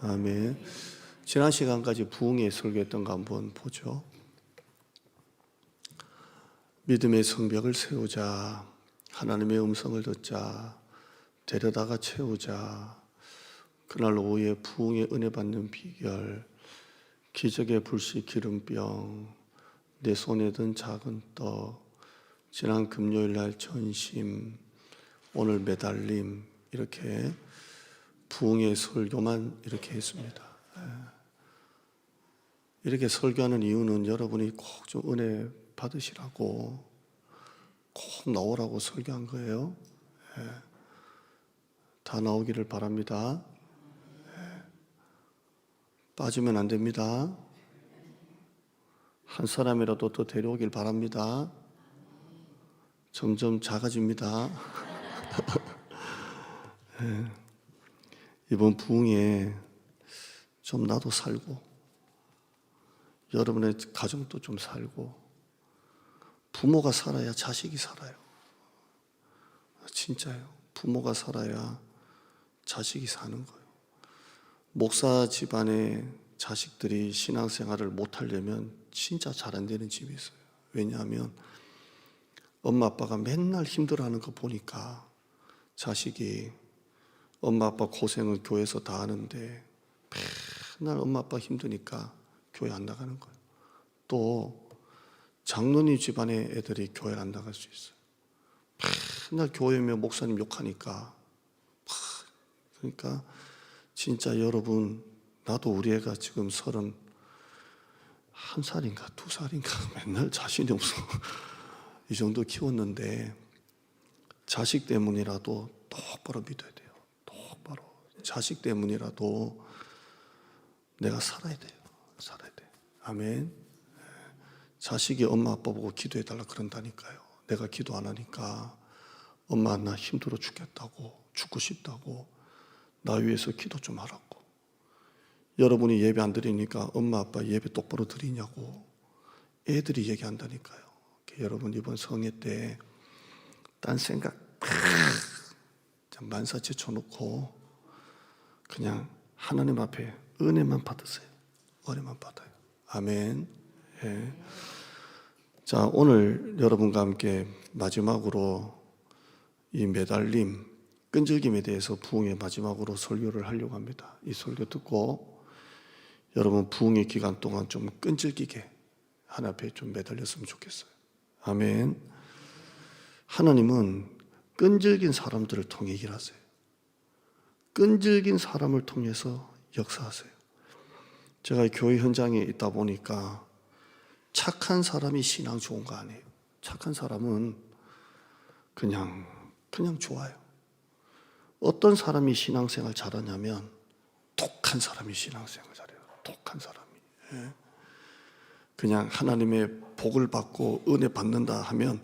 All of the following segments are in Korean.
아멘. 지난 시간까지 부흥의 설교했던 거 한번 보죠. 믿음의 성벽을 세우자, 하나님의 음성을 듣자, 데려다가 채우자, 그날 오후에 부흥의 은혜 받는 비결, 기적의 불씨 기름병, 내 손에 든 작은 떡, 지난 금요일 날 전심, 오늘 매달림, 이렇게 부흥의 설교만 이렇게 했습니다. 이렇게 설교하는 이유는 여러분이 꼭 좀 은혜 받으시라고, 꼭 나오라고 설교한 거예요. 다 나오기를 바랍니다. 빠지면 안 됩니다. 한 사람이라도 더 데려오길 바랍니다. 점점 작아집니다. 이번 부흥에 좀 나도 살고, 여러분의 가정도 좀 살고, 부모가 살아야 자식이 살아요. 진짜요. 부모가 살아야 자식이 사는 거예요. 목사 집안의 자식들이 신앙생활을 못하려면 진짜 잘 안 되는 집이 있어요. 왜냐하면 엄마 아빠가 맨날 힘들어하는 거 보니까 자식이 엄마 아빠 고생을 교회에서 다 하는데 맨날 엄마 아빠 힘드니까 교회 안 나가는 거예요. 또 장로님 집안의 애들이 교회 안 나갈 수 있어요. 맨날 교회면 목사님 욕하니까. 그러니까 진짜 여러분, 나도 우리 애가 지금 31살인가 2살인가 맨날 자신이 없어. 이 정도 키웠는데 자식 때문이라도 똑바로 믿어야 돼요. 똑바로. 자식 때문이라도 내가 살아야 돼요. 살아야 돼. 아멘. 자식이 엄마 아빠 보고 기도해달라 그런다니까요. 내가 기도 안 하니까 엄마 나 힘들어 죽겠다고, 죽고 싶다고, 나 위해서 기도 좀 하라고. 여러분이 예배 안 드리니까 엄마 아빠 예배 똑바로 드리냐고 애들이 얘기한다니까요. 여러분 이번 성회 때 딴 생각 만사체 쳐놓고 그냥 하나님 앞에 은혜만 받으세요. 은혜만 받아요. 아멘. 예. 자, 오늘 여러분과 함께 마지막으로 이 매달림, 끈질김에 대해서 부흥의 마지막으로 설교를 하려고 합니다. 이 설교 듣고 여러분 부흥의 기간 동안 좀 끈질기게 하나님 앞에 좀 매달렸으면 좋겠어요. 아멘. 하나님은 끈질긴 사람들을 통해 일하세요. 끈질긴 사람을 통해서 역사하세요. 제가 교회 현장에 있다 보니까 착한 사람이 신앙 좋은 거 아니에요. 착한 사람은 그냥 좋아요. 어떤 사람이 신앙생활 잘하냐면 독한 사람이 신앙생활 잘해요. 독한 사람이. 그냥 하나님의 복을 받고 은혜 받는다 하면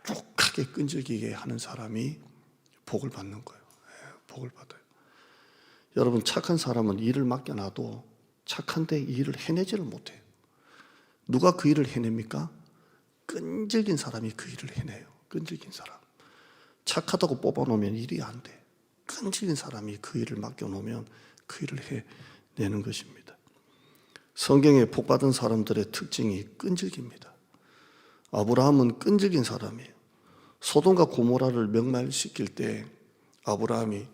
독하게 끈질기게 하는 사람이 복을 받는 거예요. 복을 받아요. 여러분 착한 사람은 일을 맡겨놔도 착한데 이 일을 해내지를 못해요. 누가 그 일을 해냅니까? 끈질긴 사람이 그 일을 해내요. 끈질긴 사람. 착하다고 뽑아놓으면 일이 안 돼. 끈질긴 사람이 그 일을 맡겨놓으면 그 일을 해내는 것입니다. 성경에 복받은 사람들의 특징이 끈질깁니다. 아브라함은 끈질긴 사람이에요. 소돔과 고모라를 멸망시킬 때 아브라함이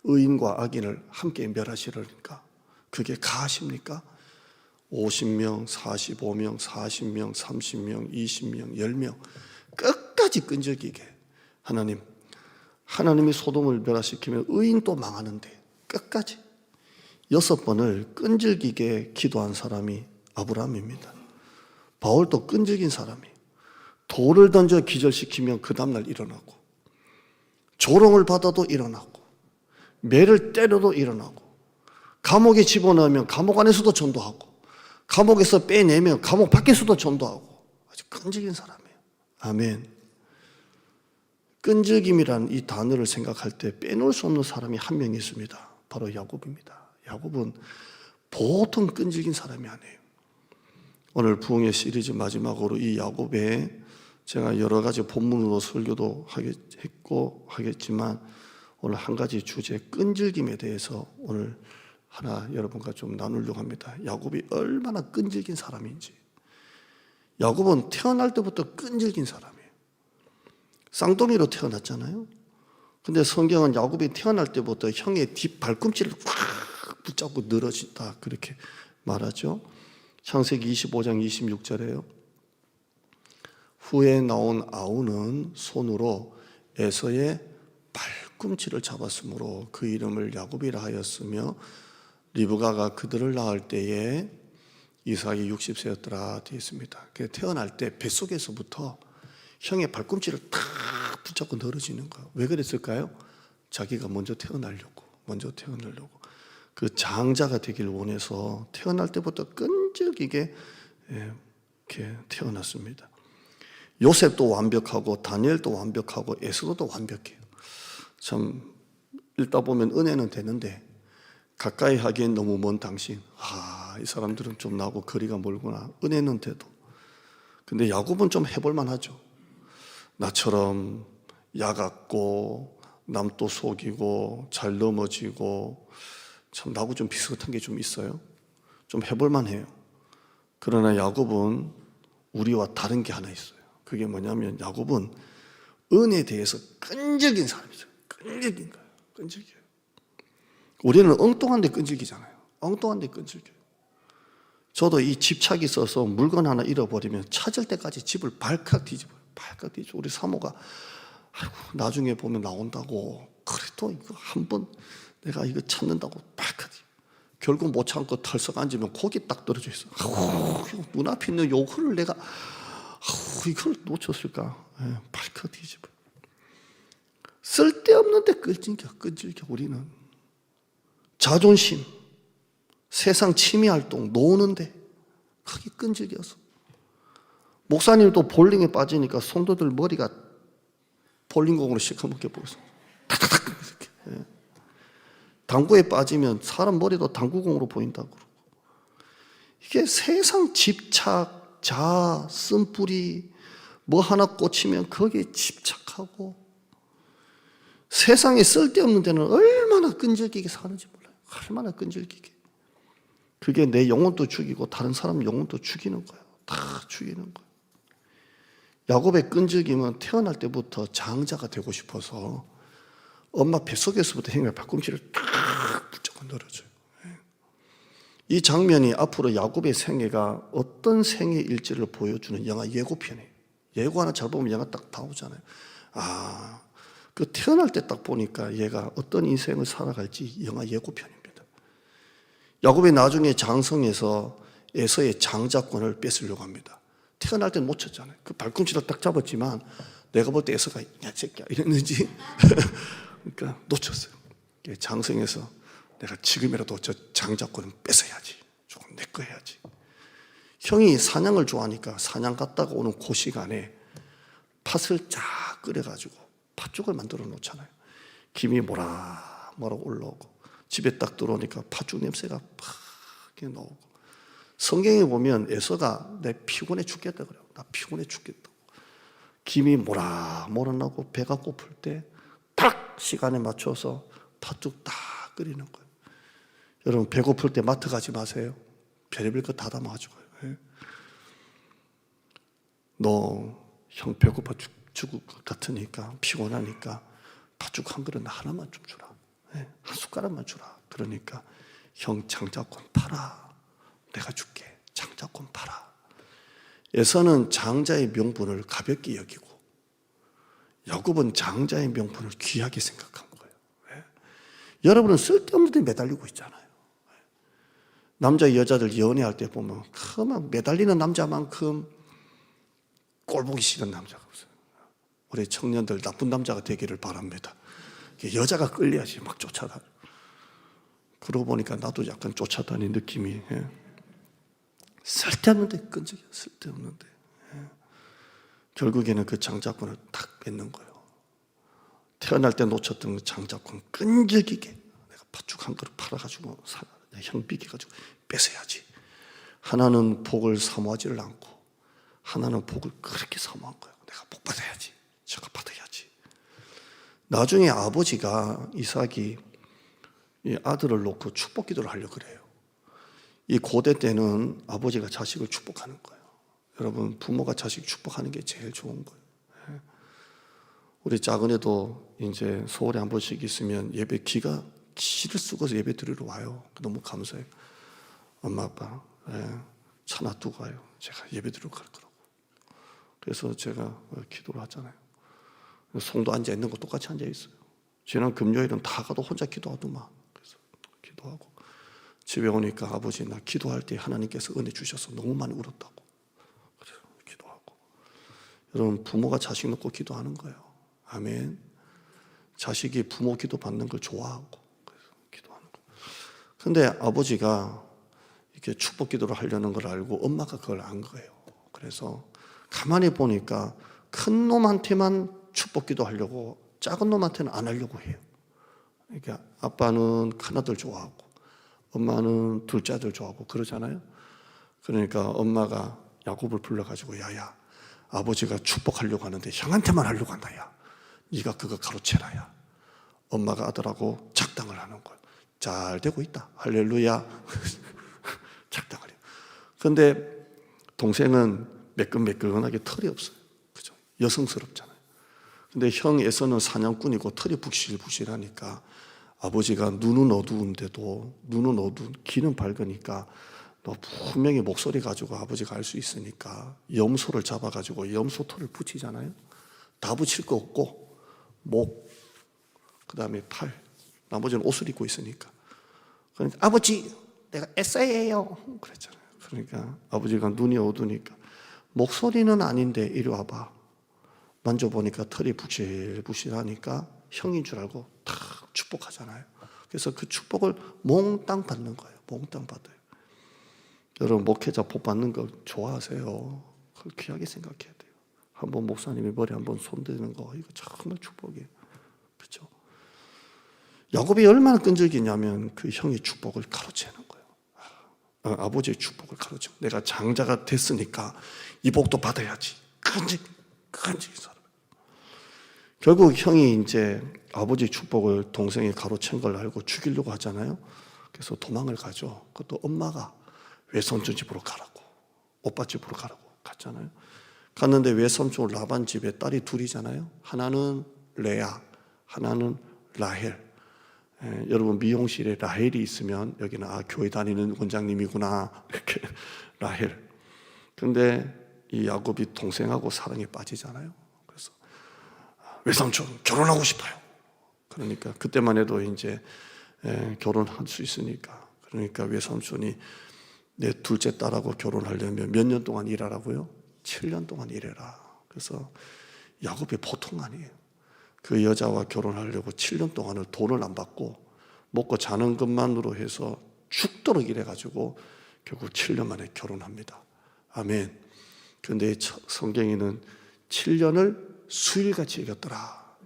의인과 악인을 함께 멸하시려니까 그게 가십니까? 50명, 45명, 40명, 30명, 20명, 10명 끝까지 끈질기게 하나님이 소돔을 멸하시키면 의인도 망하는데 끝까지 6번을 끈질기게 기도한 사람이 아브라함입니다. 바울도 끈질긴 사람이에요. 돌을 던져 기절시키면 그 다음날 일어나고, 조롱을 받아도 일어나고, 매를 때려도 일어나고, 감옥에 집어넣으면 감옥 안에서도 전도하고, 감옥에서 빼내면 감옥 밖에서도 전도하고, 아주 끈질긴 사람이에요. 아멘. 끈질김이라는 이 단어를 생각할 때 빼놓을 수 없는 사람이 한 명 있습니다. 바로 야곱입니다. 야곱은 보통 끈질긴 사람이 아니에요. 오늘 부흥의 시리즈 마지막으로 이 야곱의 제가 여러 가지 본문으로 설교도 했고 하겠지만 오늘 한 가지 주제 끈질김에 대해서 오늘 하나 여러분과 좀 나누려고 합니다. 야곱이 얼마나 끈질긴 사람인지. 야곱은 태어날 때부터 끈질긴 사람이에요. 쌍둥이로 태어났잖아요. 근데 성경은 야곱이 태어날 때부터 형의 뒷 발꿈치를 꽉 붙잡고 늘어진다 그렇게 말하죠. 창세기 25장 26절에요. 후에 나온 아우는 손으로 에서의 발꿈치를 잡았으므로 그 이름을 야곱이라 하였으며 리브가가 그들을 낳을 때에 이삭이 60세였더라 되어 있습니다. 태어날 때 뱃속에서부터 형의 발꿈치를 탁 붙잡고 늘어지는 거예요. 왜 그랬을까요? 자기가 먼저 태어나려고 그 장자가 되길 원해서 태어날 때부터 끈질기게 이렇게 태어났습니다. 요셉도 완벽하고 다니엘도 완벽하고 에스더도 완벽해요. 참 읽다 보면 은혜는 되는데 가까이 하기엔 너무 먼 당신. 이 사람들은 좀 나하고 거리가 멀구나. 은혜는 돼도. 근데 야곱은 좀 해볼만 하죠. 나처럼 야같고 남도 속이고 잘 넘어지고 참 나하고 좀 비슷한 게 좀 있어요. 좀 해볼만 해요. 그러나 야곱은 우리와 다른 게 하나 있어요. 그게 뭐냐면 야곱은 은혜에 대해서 끈질긴 사람이죠. 끈질긴 거예요. 끈질겨요. 우리는 엉뚱한 데 끈질기잖아요. 엉뚱한 데 끈질겨요. 저도 이 집착이 있어서 물건 하나 잃어버리면 찾을 때까지 집을 발칵 뒤집어요. 발칵 뒤집어. 우리 사모가 나중에 보면 나온다고 그래도 이거 한번 내가 이거 찾는다고 발칵 뒤집어. 결국 못 참고 털썩 앉으면 고기 딱 떨어져 있어. 눈앞에 있는 요거를 내가 이걸 놓쳤을까? 발칵 뒤집어. 쓸데없는데 끈질겨 우리는. 자존심, 세상 취미활동, 노는데 그게 끈질겨서. 목사님도 볼링에 빠지니까 성도들 머리가 볼링공으로 시커멓게 보여서 탁탁탁 이렇게. 당구에 빠지면 사람 머리도 당구공으로 보인다고 그러고. 이게 세상 집착, 자아, 쓴뿌리 뭐 하나 꽂히면 거기에 집착하고 세상에 쓸데없는 데는 얼마나 끈질기게 사는지 몰라요. 얼마나 끈질기게. 그게 내 영혼도 죽이고 다른 사람 영혼도 죽이는 거예요. 다 죽이는 거예요. 야곱의 끈질김은 태어날 때부터 장자가 되고 싶어서 엄마 뱃속에서부터 형의 발꿈치를 딱 붙잡고 늘어져요. 이 장면이 앞으로 야곱의 생애가 어떤 생애일지를 보여주는 영화 예고편이에요. 예고 하나 잘 보면 영화 딱 나오잖아요. 그 태어날 때 딱 보니까 얘가 어떤 인생을 살아갈지 영화 예고편입니다. 야곱이 나중에 장성에서 에서의 장자권을 뺏으려고 합니다. 태어날 때는 못 쳤잖아요. 그 발꿈치를 딱 잡았지만 내가 볼 때 에서가 야 새끼야 이랬는지 그러니까 놓쳤어요. 장성에서 내가 지금이라도 저 장자권은 뺏어야지. 조금 내 거 해야지. 형이 사냥을 좋아하니까 사냥 갔다가 오는 그 시간에 팥을 쫙 끓여가지고 팥죽을 만들어 놓잖아요. 김이 모락 올라오고 집에 딱 들어오니까 팥죽 냄새가 팍 나오고. 성경에 보면 에서가 내 피곤해 죽겠다 그래요. 나 피곤해 죽겠다고. 김이 모락 나고 배가 고플 때 딱 시간에 맞춰서 팥죽 딱 끓이는 거예요. 여러분 배고플 때 마트 가지 마세요. 별의별 거 다 담아가지고. 너 형 배고파 죽을 것 같으니까 피곤하니까 팥죽 한 그릇 하나만 좀 주라. 한 숟가락만 주라. 그러니까 형 장자권 팔아. 내가 줄게. 장자권 팔아. 에서는 장자의 명분을 가볍게 여기고 야곱은 장자의 명분을 귀하게 생각한 거예요. 여러분은 쓸데없는 데 매달리고 있잖아요. 남자 여자들 연애할 때 보면 그만 매달리는 남자만큼 꼴보기 싫은 남자가 없어요. 우리 청년들 나쁜 남자가 되기를 바랍니다. 여자가 끌려야지 막 쫓아다녀. 그러고 보니까 나도 약간 쫓아다니는 느낌이. 쓸데없는데 끈적여. 쓸데없는데. 결국에는 그 장자권을 탁 뺏는 거예요. 태어날 때 놓쳤던 그 장자권 끈질기게 내가 팥죽 한 그릇 팔아가지고 형 비켜가지고 뺏어야지. 하나는 복을 사모하지를 않고 하나는 복을 그렇게 사모한 거예요. 내가 복 받아야지. 저거 받아야지. 나중에 아버지가 이삭이 이 아들을 놓고 축복 기도를 하려고 그래요. 이 고대 때는 아버지가 자식을 축복하는 거예요. 여러분, 부모가 자식 축복하는 게 제일 좋은 거예요. 우리 작은 애도 이제 서울에 한 번씩 있으면 예배 기를 쓰고서 예배 드리러 와요. 너무 감사해요. 엄마 아빠 차 놔두고 와요. 제가 예배 드리러 갈 거라고. 그래서 제가 기도를 하잖아요. 송도 앉아 있는 거 똑같이 앉아 있어요. 지난 금요일은 다 가도 혼자 기도하더만. 그래서 기도하고 집에 오니까 아버지 나 기도할 때 하나님께서 은혜 주셔서 너무 많이 울었다고. 그래서 기도하고. 여러분, 부모가 자식 놓고 기도하는 거예요. 아멘. 자식이 부모 기도 받는 걸 좋아하고 그래서 기도하는 거예요. 그런데 아버지가 이렇게 축복 기도를 하려는 걸 알고 엄마가 그걸 안 거예요. 그래서 가만히 보니까 큰 놈한테만 축복 기도 하려고 작은 놈한테는 안 하려고 해요. 그러니까 아빠는 큰아들 좋아하고 엄마는 둘째 아들 좋아하고 그러잖아요. 그러니까 엄마가 야곱을 불러가지고 야야, 아버지가 축복하려고 하는데 형한테만 하려고 한다. 야, 네가 그거 가로채라. 야, 엄마가 아들하고 작당을 하는 거예요. 잘 되고 있다. 할렐루야. 작당을 해요. 그런데 동생은 매끈매끈하게 털이 없어요. 그죠? 여성스럽잖아요. 근데 형 에서는 사냥꾼이고 털이 북실북실하니까 아버지가 눈은 어두운데도 귀는 밝으니까 너 분명히 목소리 가지고 아버지가 알 수 있으니까 염소를 잡아가지고 염소 털을 붙이잖아요. 다 붙일 거 없고 목, 그 다음에 팔, 나머지는 옷을 입고 있으니까. 그러니까 아버지 내가 에세이예요 그랬잖아요. 그러니까 아버지가 눈이 어두우니까 목소리는 아닌데 이리 와봐. 만져보니까 털이 북실북실하니까 형인 줄 알고 탁 축복하잖아요. 그래서 그 축복을 몽땅 받는 거예요. 몽땅 받아요. 여러분, 목회자 복 받는 거 좋아하세요? 그걸 귀하게 생각해야 돼요. 한번 목사님이 머리 한번 손대는 거 이거 정말 축복이에요. 그렇죠? 야곱이 얼마나 끈질기냐면 그 형의 축복을 가로채는 거예요. 아버지의 축복을 가로채고 내가 장자가 됐으니까 이 복도 받아야지. 간직히 살아. 결국 형이 이제 아버지 축복을 동생이 가로챈 걸 알고 죽이려고 하잖아요. 그래서 도망을 가죠. 그것도 엄마가 외삼촌 집으로 가라고, 오빠 집으로 가라고 갔잖아요. 갔는데 외삼촌 라반 집에 딸이 둘이잖아요. 하나는 레아, 하나는 라헬. 여러분, 미용실에 라헬이 있으면 여기는 교회 다니는 원장님이구나 이렇게 라헬. 근데 이 야곱이 동생하고 사랑에 빠지잖아요. 그래서 외삼촌 결혼하고 싶어요. 그러니까 그때만 해도 이제 결혼할 수 있으니까. 그러니까 외삼촌이 내 둘째 딸하고 결혼하려면 몇 년 동안 일하라고요? 7년 동안 일해라. 그래서 야곱이 보통 아니에요. 그 여자와 결혼하려고 7년 동안을 돈을 안 받고 먹고 자는 것만으로 해서 죽도록 일해가지고 결국 7년 만에 결혼합니다. 아멘. 그런데 성경에는 7년을 수일같이 이겼더라.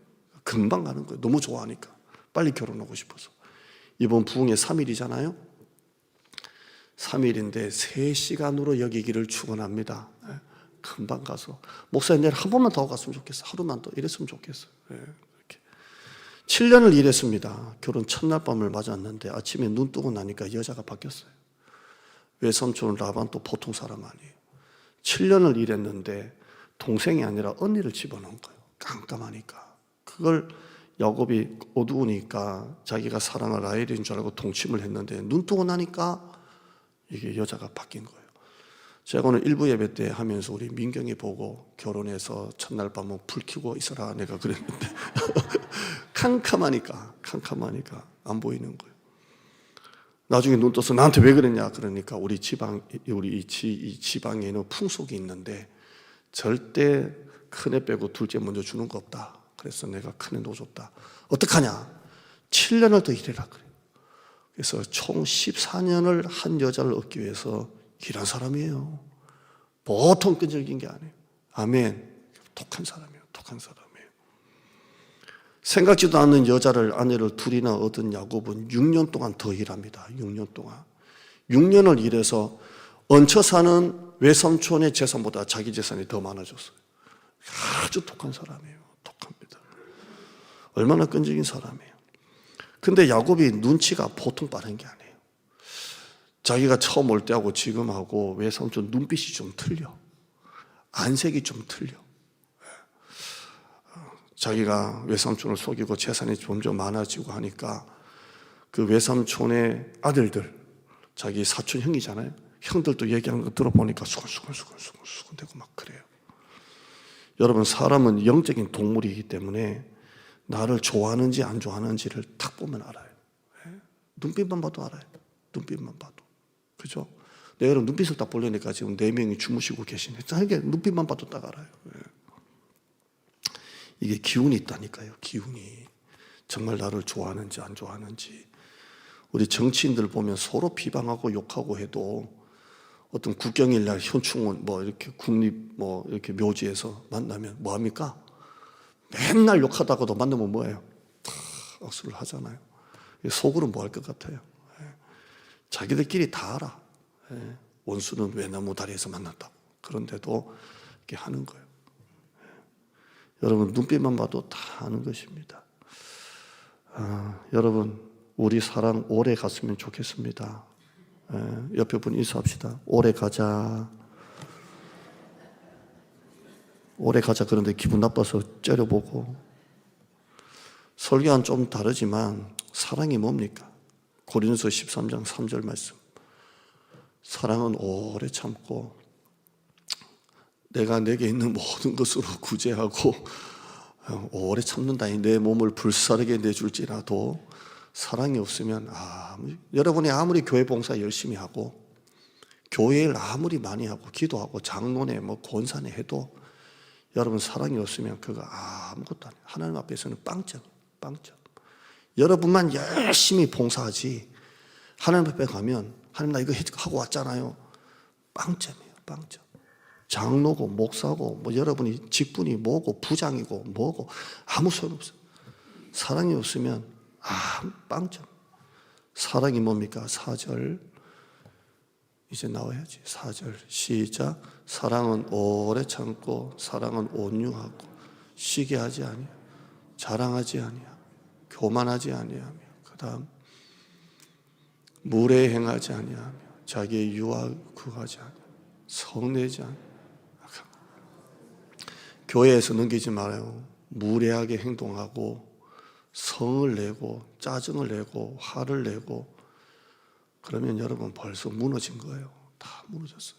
금방 가는 거예요. 너무 좋아하니까. 빨리 결혼하고 싶어서. 이번 부흥회 3일이잖아요. 3일인데 3시간으로 여기기를 축원합니다. 금방 가서 목사님 내일 한 번만 더 갔으면 좋겠어. 하루만 더 이랬으면 좋겠어요. 이렇게 7년을 일했습니다. 결혼 첫날 밤을 맞았는데 아침에 눈 뜨고 나니까 여자가 바뀌었어요. 외삼촌 라반 또 보통 사람 아니에요. 7년을 일했는데 동생이 아니라 언니를 집어넣은 거예요. 깜깜하니까. 그걸 야곱이 어두우니까 자기가 사랑할 라헬인 줄 알고 동침을 했는데 눈 뜨고 나니까 이게 여자가 바뀐 거예요. 제가 오늘 일부 예배 때 하면서 우리 민경이 보고 결혼해서 첫날 밤은 불 켜고 있어라 내가 그랬는데 캄캄하니까 안 보이는 거예요. 나중에 눈 떠서 나한테 왜 그랬냐 그러니까 우리 이 지방에는 풍속이 있는데 절대 큰애 빼고 둘째 먼저 주는 거 없다. 그래서 내가 큰애 놓아줬다. 어떡하냐? 7년을 더 일해라 그래요. 그래서 총 14년을 한 여자를 얻기 위해서 일한 사람이에요. 보통 끈질긴 게 아니에요. 아멘. 독한 사람이에요. 생각지도 않는 아내를 둘이나 얻은 야곱은 6년 동안 더 일합니다. 6년 동안. 6년을 일해서 얹혀 사는 외삼촌의 재산보다 자기 재산이 더 많아졌어요. 아주 독한 사람이에요. 독합니다. 얼마나 끈질긴 사람이에요. 근데 야곱이 눈치가 보통 빠른 게 아니에요. 자기가 처음 올 때하고 지금하고 외삼촌 눈빛이 좀 틀려. 안색이 좀 틀려. 자기가 외삼촌을 속이고 재산이 점점 많아지고 하니까 그 외삼촌의 아들들, 자기 사촌 형이잖아요. 형들도 얘기하는 거 들어보니까 수근수근되고 막 그래요. 여러분, 사람은 영적인 동물이기 때문에 나를 좋아하는지 안 좋아하는지를 딱 보면 알아요. 눈빛만 봐도 알아요. 눈빛만 봐도. 그죠? 내가 여러분 눈빛을 딱 보려니까 지금 4명이 주무시고 계시네. 이게 눈빛만 봐도 딱 알아요. 이게 기운이 있다니까요. 기운이. 정말 나를 좋아하는지 안 좋아하는지. 우리 정치인들 보면 서로 비방하고 욕하고 해도 어떤 국경일 날 현충원 이렇게 국립 이렇게 묘지에서 만나면 뭐 합니까? 맨날 욕하다가도 만나면 뭐예요? 악수를 하잖아요. 속으로 뭐 할 것 같아요? 자기들끼리 다 알아. 원수는 외나무 다리에서 만났다고. 그런데도 이렇게 하는 거예요. 여러분, 눈빛만 봐도 다 아는 것입니다. 여러분, 우리 사랑 오래 갔으면 좋겠습니다. 옆에 분 인사합시다. 오래 가자. 오래 가자. 그런데 기분 나빠서 째려보고. 설교는 좀 다르지만 사랑이 뭡니까? 고린도서 13장 3절 말씀. 사랑은 오래 참고 내가 내게 있는 모든 것으로 구제하고 오래 참는다니 내 몸을 불사르게 내줄지라도 사랑이 없으면 여러분이 아무리 교회 봉사 열심히 하고 교회 일 아무리 많이 하고 기도하고 장로네 권사네 해도 여러분 사랑이 없으면 그거 아무것도 아니에요. 하나님 앞에서는 빵점. 여러분만 열심히 봉사하지 하나님 앞에 가면 하나님 나 이거 하고 왔잖아요. 빵점이에요. 빵점. 장로고 목사고 여러분이 직분이 뭐고 부장이고 뭐고 아무 소용없어요. 사랑이 없으면 빵점. 사랑이 뭡니까? 4절 이제 나와야지. 4절 시작. 사랑은 오래 참고 사랑은 온유하고 시기 하지 아니하며 자랑하지 아니하며 교만하지 아니하며 그 다음 무례행하지 아니하며 자기의 유익 구하지 아니하며 성내지 아니하며. 교회에서 넘기지 말아요. 무례하게 행동하고 성을 내고 짜증을 내고 화를 내고 그러면 여러분 벌써 무너진 거예요. 다 무너졌어요.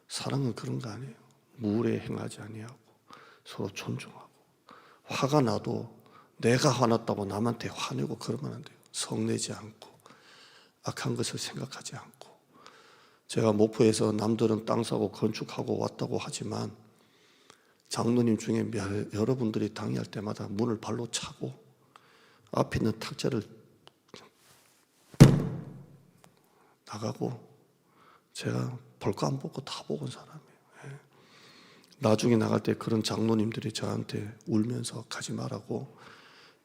사랑은 그런 거 아니에요. 무례 행하지 아니하고 서로 존중하고 화가 나도 내가 화났다고 남한테 화내고 그러면 안 돼요. 성내지 않고 악한 것을 생각하지 않고. 제가 목포에서 남들은 땅 사고 건축하고 왔다고 하지만 장로님 중에 여러분들이 당의할 때마다 문을 발로 차고 앞에 있는 탁자를 나가고 제가 볼 거 안 보고 다 보고 온 사람이에요. 나중에 나갈 때 그런 장로님들이 저한테 울면서 가지 말라고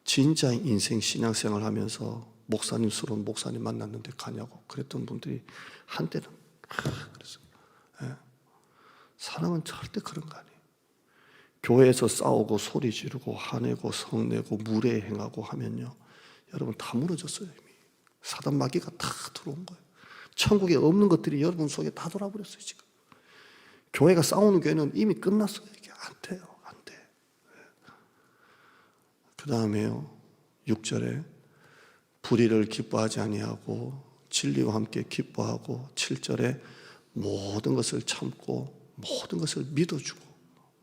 진짜 인생 신앙생활 하면서 목사님스러운 목사님 만났는데 가냐고 그랬던 분들이 한때는 그랬어요. 사랑은 절대 그런 거 아니에요. 교회에서 싸우고 소리 지르고 화내고 성내고 무례행하고 하면요 여러분 다 무너졌어요. 이미 사단 마귀가 다 들어온 거예요. 천국에 없는 것들이 여러분 속에 다 돌아버렸어요. 지금 교회가 싸우는 교회는 이미 끝났어요. 이게 안 돼요. 안 돼. 그 다음에요 6절에 불의를 기뻐하지 아니하고 진리와 함께 기뻐하고 7절에 모든 것을 참고 모든 것을 믿어주고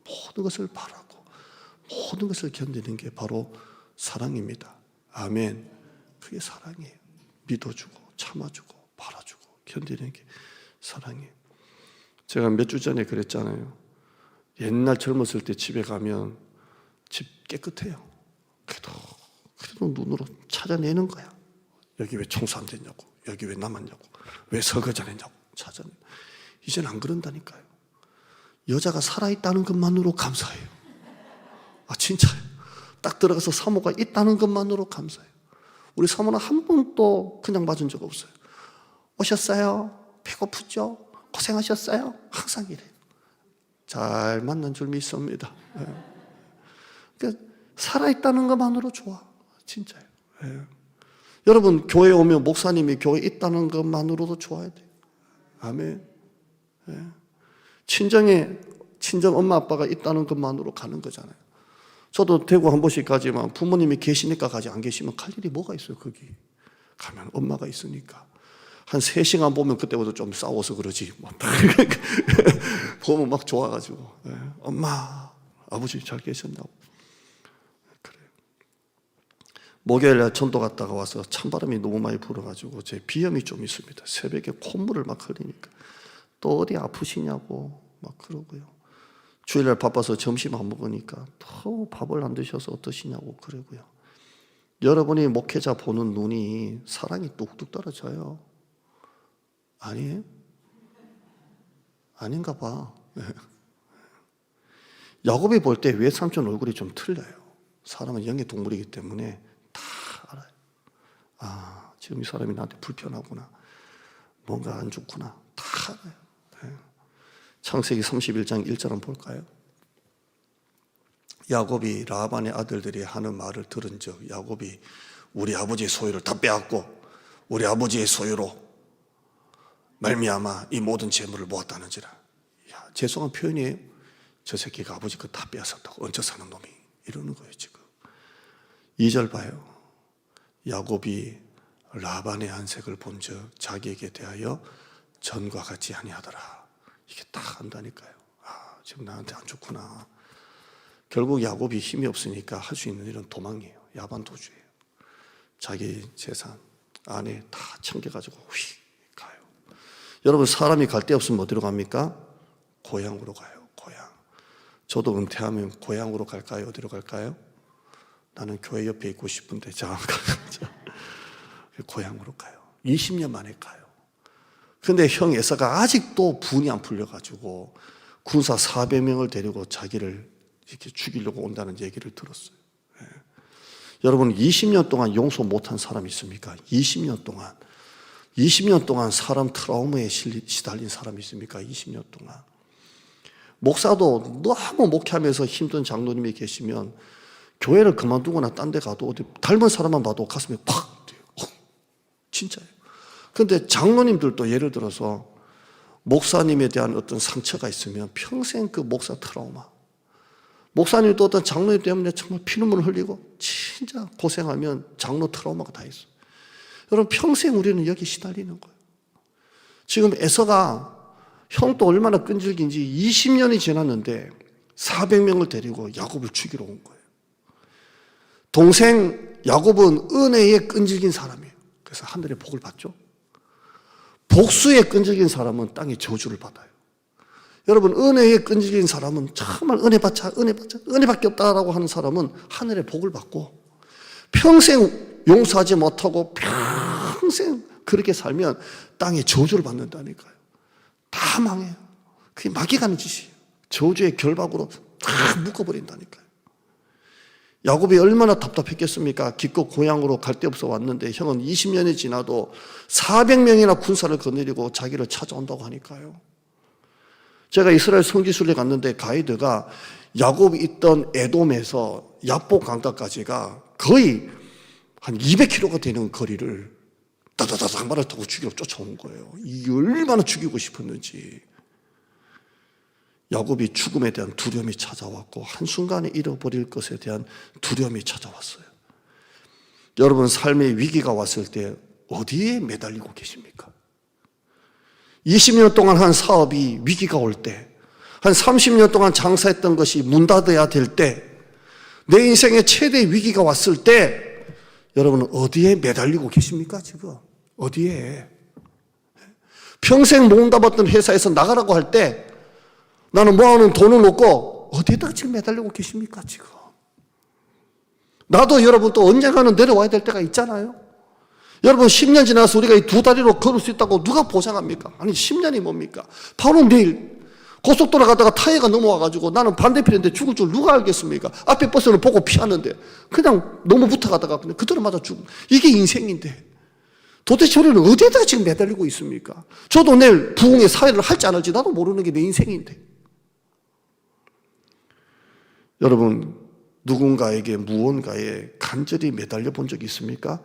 모든 것을 바라고 모든 것을 견디는 게 바로 사랑입니다. 아멘. 그게 사랑이에요. 믿어주고 참아주고 바라주고 견디는 게 사랑이에요. 제가 몇 주 전에 그랬잖아요. 옛날 젊었을 때 집에 가면 집 깨끗해요. 그래도 눈으로 찾아내는 거야. 여기 왜 청소 안 됐냐고, 여기 왜 남았냐고, 왜 설거지 안 했냐고 찾아내. 이제는 안 그런다니까요. 여자가 살아있다는 것만으로 감사해요. 진짜요. 딱 들어가서 사모가 있다는 것만으로 감사해요. 우리 사모는 한 번도 그냥 맞은 적 없어요. 오셨어요? 배고프죠? 고생하셨어요? 항상 이래요. 잘 만난 줄 믿습니다. 그러니까 살아있다는 것만으로 좋아. 진짜요. 예. 여러분 교회 오면 목사님이 교회에 있다는 것만으로도 좋아야 돼요. 아멘. 예. 친정 엄마 아빠가 있다는 것만으로 가는 거잖아요. 저도 대구 한 번씩 가지만 부모님이 계시니까 가지, 안 계시면 갈 일이 뭐가 있어요. 거기 가면 엄마가 있으니까. 한 3시간 보면 그때부터 좀 싸워서 그러지. 보면 막 좋아가지고. 예. 엄마, 아버지 잘 계셨냐고. 그래요. 목요일에 전도 갔다가 와서 찬바람이 너무 많이 불어가지고 제 비염이 좀 있습니다. 새벽에 콧물을 막 흘리니까. 또 어디 아프시냐고 막 그러고요. 주일날 바빠서 점심 안 먹으니까 또 밥을 안 드셔서 어떠시냐고 그러고요. 여러분이 목회자 보는 눈이 사랑이 뚝뚝 떨어져요. 아니에요? 아닌가 봐. 야곱이 볼 때 외삼촌 얼굴이 좀 틀려요. 사람은 영의 동물이기 때문에 다 알아요. 아, 지금 이 사람이 나한테 불편하구나. 뭔가 안 좋구나. 다 알아요. 창세기 31장 1절 한번 볼까요? 야곱이 라반의 아들들이 하는 말을 들은 적, 야곱이 우리 아버지의 소유를 다 빼앗고 우리 아버지의 소유로 말미암아 이 모든 재물을 모았다는지라. 야, 죄송한 표현이에요. 저 새끼가 아버지 거 다 빼앗았다고. 얹혀 사는 놈이. 이러는 거예요 지금. 2절 봐요. 야곱이 라반의 안색을 본즉 자기에게 대하여 전과 같이 아니하더라. 이게 딱 안다니까요. 아, 지금 나한테 안 좋구나. 결국 야곱이 힘이 없으니까 할 수 있는 일은 도망이에요. 야반도주예요. 자기 재산, 아내 다 챙겨가지고 휙 가요. 여러분 사람이 갈 데 없으면 어디로 갑니까? 고향으로 가요. 고향. 저도 은퇴하면 고향으로 갈까요? 어디로 갈까요? 나는 교회 옆에 있고 싶은데 자, 고향으로 가요. 20년 만에 가요. 근데 형 에사가 아직도 분이 안 풀려가지고 군사 400명을 데리고 자기를 이렇게 죽이려고 온다는 얘기를 들었어요. 예. 여러분 20년 동안 용서 못한 사람 있습니까? 20년 동안 사람 트라우마에 시달린 사람이 있습니까? 20년 동안. 목사도 너무 목회하면서 힘든 장로님이 계시면 교회를 그만두거나 딴 데 가도 어디 닮은 사람만 봐도 가슴에 팍 뛰어요. 진짜예요. 그런데 장로님들도 예를 들어서 목사님에 대한 어떤 상처가 있으면 평생 그 목사 트라우마. 목사님도 어떤 장로님 때문에 정말 피눈물 흘리고 진짜 고생하면 장로 트라우마가 다 있어요. 여러분 평생 우리는 여기 시달리는 거예요. 지금 에서가 형도 얼마나 끈질긴지 20년이 지났는데 400명을 데리고 야곱을 죽이러 온 거예요. 동생 야곱은 은혜에 끈질긴 사람이에요. 그래서 하늘의 복을 받죠. 복수에 끈질긴 사람은 땅의 저주를 받아요. 여러분 은혜에 끈질긴 사람은 정말 은혜 은혜밖에 없다라고 하는 사람은 하늘의 복을 받고 평생 용서하지 못하고 평생 그렇게 살면 땅의 저주를 받는다니까요. 다 망해요. 그게 마귀 가는 짓이에요. 저주의 결박으로 다 묶어버린다니까요. 야곱이 얼마나 답답했겠습니까? 기껏 고향으로 갈 데 없어 왔는데 형은 20년이 지나도 400명이나 군사를 거느리고 자기를 찾아온다고 하니까요. 제가 이스라엘 성지순례 갔는데 가이드가 야곱이 있던 에돔에서 야복 강가까지가 거의 한 200km가 되는 거리를 다다다닥 말을 타고 죽이러 쫓아온 거예요. 이게 얼마나 죽이고 싶었는지. 야곱이 죽음에 대한 두려움이 찾아왔고 한순간에 잃어버릴 것에 대한 두려움이 찾아왔어요. 여러분 삶의 위기가 왔을 때 어디에 매달리고 계십니까? 20년 동안 한 사업이 위기가 올 때, 한 30년 동안 장사했던 것이 문 닫아야 될 때, 내 인생의 최대 위기가 왔을 때 여러분은 어디에 매달리고 계십니까 지금? 어디에? 평생 모은다봤던 회사에서 나가라고 할 때 나는 모아놓은 돈은 없고 어디에다가 지금 매달리고 계십니까 지금? 나도 여러분 또 언젠가는 내려와야 될 때가 있잖아요. 여러분 10년 지나서 우리가 이 두 다리로 걸을 수 있다고 누가 보장합니까? 아니 10년이 뭡니까? 바로 내일 고속도로 가다가 타이어가 넘어와가지고 나는 반대편인데 죽을 줄 누가 알겠습니까? 앞에 버스는 보고 피하는데 그냥 너무 붙어가다가 그냥 그대로 맞아 죽은 이게 인생인데 도대체 우리는 어디에다가 지금 매달리고 있습니까? 저도 내일 부흥의 사회를 할지 안 할지 나도 모르는 게 내 인생인데 여러분 누군가에게 무언가에 간절히 매달려 본 적이 있습니까?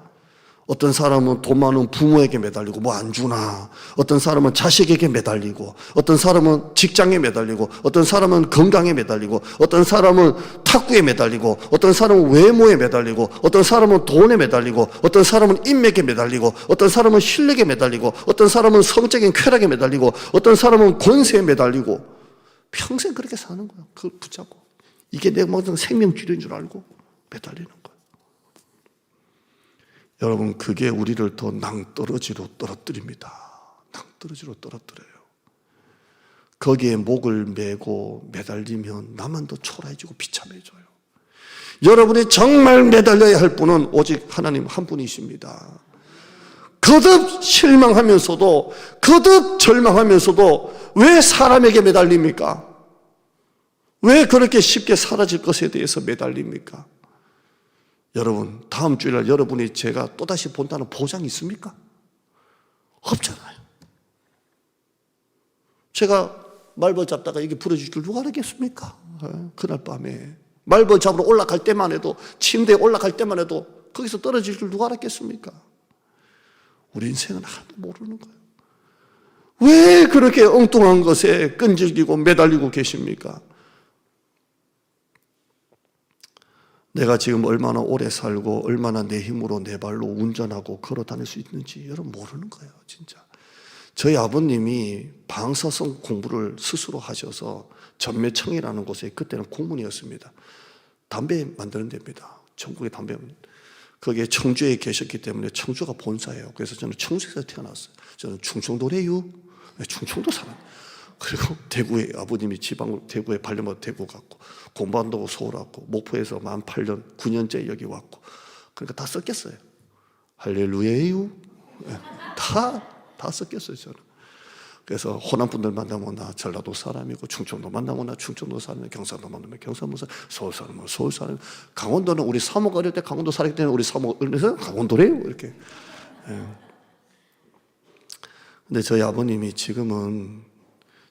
어떤 사람은 돈 많은 부모에게 매달리고 뭐 안 주나, 어떤 사람은 자식에게 매달리고, 어떤 사람은 직장에 매달리고, 어떤 사람은 건강에 매달리고, 어떤 사람은 탁구에 매달리고, 어떤 사람은 외모에 매달리고, 어떤 사람은 돈에 매달리고, 어떤 사람은 인맥에 매달리고, 어떤 사람은 실력에 매달리고, 어떤 사람은 성적인 쾌락에 매달리고, 어떤 사람은 권세에 매달리고, 평생 그렇게 사는 거야. 그걸 붙잡고. 이게 내 생명줄인 줄 알고 매달리는 거야. 여러분, 그게 우리를 더 낭떠러지로 떨어뜨립니다. 낭떠러지로 떨어뜨려요. 거기에 목을 메고 매달리면 나만 더 초라해지고 비참해져요. 여러분이 정말 매달려야 할 분은 오직 하나님 한 분이십니다. 거듭 실망하면서도, 거듭 절망하면서도 왜 사람에게 매달립니까? 왜 그렇게 쉽게 사라질 것에 대해서 매달립니까? 여러분, 다음 주일날 여러분이 제가 또다시 본다는 보장이 있습니까? 없잖아요. 제가 말벌 잡다가 이게 부러질 줄 누가 알겠습니까? 그날 밤에 말벌 잡으러 올라갈 때만 해도, 침대에 올라갈 때만 해도 거기서 떨어질 줄 누가 알았겠습니까? 우리 인생은 하나도 모르는 거예요. 왜 그렇게 엉뚱한 것에 끈질기고 매달리고 계십니까? 내가 지금 얼마나 오래 살고 얼마나 내 힘으로 내 발로 운전하고 걸어 다닐 수 있는지 여러분 모르는 거예요, 진짜. 저희 아버님이 방사성 공부를 스스로 하셔서 전매청이라는 곳에, 그때는 공문이었습니다. 담배 만드는 데입니다. 전국에 담배. 거기에 청주에 계셨기 때문에 청주가 본사예요. 그래서 저는 청주에서 태어났어요. 저는 충청도래요. 충청도 사람. 그리고 대구에, 아버님이 지방 대구에 발령받아 대구 갔고, 공부한다고 서울 왔고, 목포에서 만 8년 9년째 여기 왔고, 그러니까 다 섞였어요. 할렐루야요. 다 섞였어요, 저는. 그래서 호남 분들 만나면 나 전라도 사람이고, 충청도 만나면 나 충청도 사람이고, 경상도 만나면 경상도 사람, 서울 사람은 서울 사람, 강원도는 우리 사모가 어릴 때 강원도 살았기 때문에 우리 사모가 어려서 강원도래요, 이렇게. 근데 저희 아버님이 지금은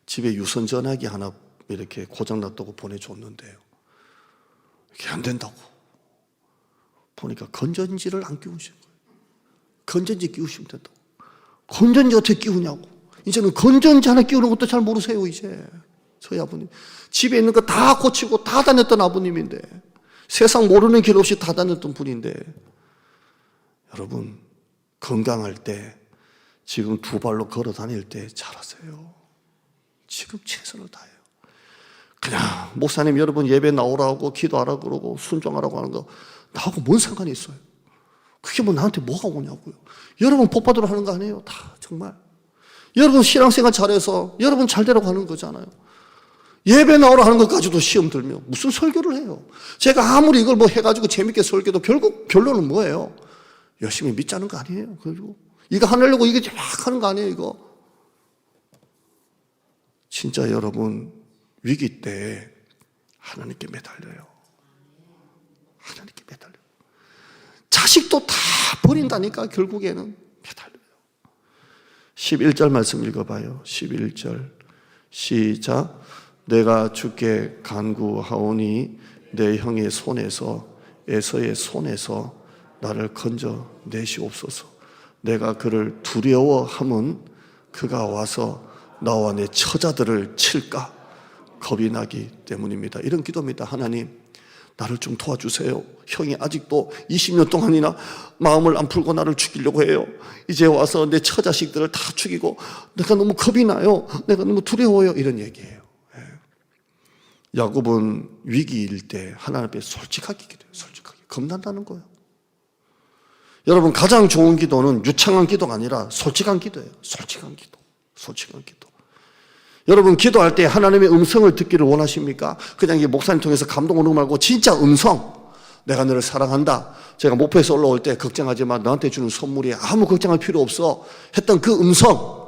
집에 유선 전화기 하나 이렇게 고장났다고 보내줬는데요. 이게 안 된다고. 보니까 건전지를 안 끼우신 거예요. 건전지 끼우시면 된다고. 건전지 어떻게 끼우냐고. 이제는 건전지 하나 끼우는 것도 잘 모르세요, 이제. 저희 아버님. 집에 있는 거 다 고치고 다 다녔던 아버님인데, 세상 모르는 길 없이 다 다녔던 분인데, 여러분, 건강할 때, 지금 두 발로 걸어 다닐 때 잘하세요. 지금 최선을 다해요. 그냥 목사님 여러분 예배 나오라고 기도하라고 그러고 순종하라고 하는 거 나하고 뭔 상관이 있어요? 그게 뭐 나한테 뭐가 오냐고요. 여러분 복 받으러 하는 거 아니에요. 다 정말. 여러분 신앙생활 잘해서 여러분 잘되라고 하는 거잖아요. 예배 나오라 하는 것까지도 시험 들면 무슨 설교를 해요. 제가 아무리 이걸 뭐 해가지고 재밌게 설교도 결국 결론은 뭐예요? 열심히 믿자는 거 아니에요. 그리고 이거 하려고 이게 막 하는 거 아니에요, 이거. 진짜 여러분 위기 때 하나님께 매달려요. 하나님께 매달려요. 자식도 다 버린다니까 결국에는 매달려요. 11절 말씀 읽어봐요. 11절 시작. 내가 주께 간구하오니 내 형의 손에서 에서의 손에서 나를 건져 내시옵소서. 내가 그를 두려워함은 그가 와서 나와 내 처자들을 칠까 겁이 나기 때문입니다. 이런 기도입니다. 하나님, 나를 좀 도와주세요. 형이 아직도 20년 동안이나 마음을 안 풀고 나를 죽이려고 해요. 이제 와서 내 처자식들을 다 죽이고 내가 너무 겁이 나요. 내가 너무 두려워요. 이런 얘기예요. 야곱은 위기일 때 하나님 앞에 솔직하게 기도해요. 솔직하게. 겁난다는 거예요. 여러분 가장 좋은 기도는 유창한 기도가 아니라 솔직한 기도예요. 솔직한 기도. 솔직한 기도. 여러분 기도할 때 하나님의 음성을 듣기를 원하십니까? 그냥 이 목사님 통해서 감동 오는 거 말고 진짜 음성. 내가 너를 사랑한다. 제가 목포에서 올라올 때 걱정하지 마. 너한테 주는 선물이 아무 걱정할 필요 없어. 했던 그 음성.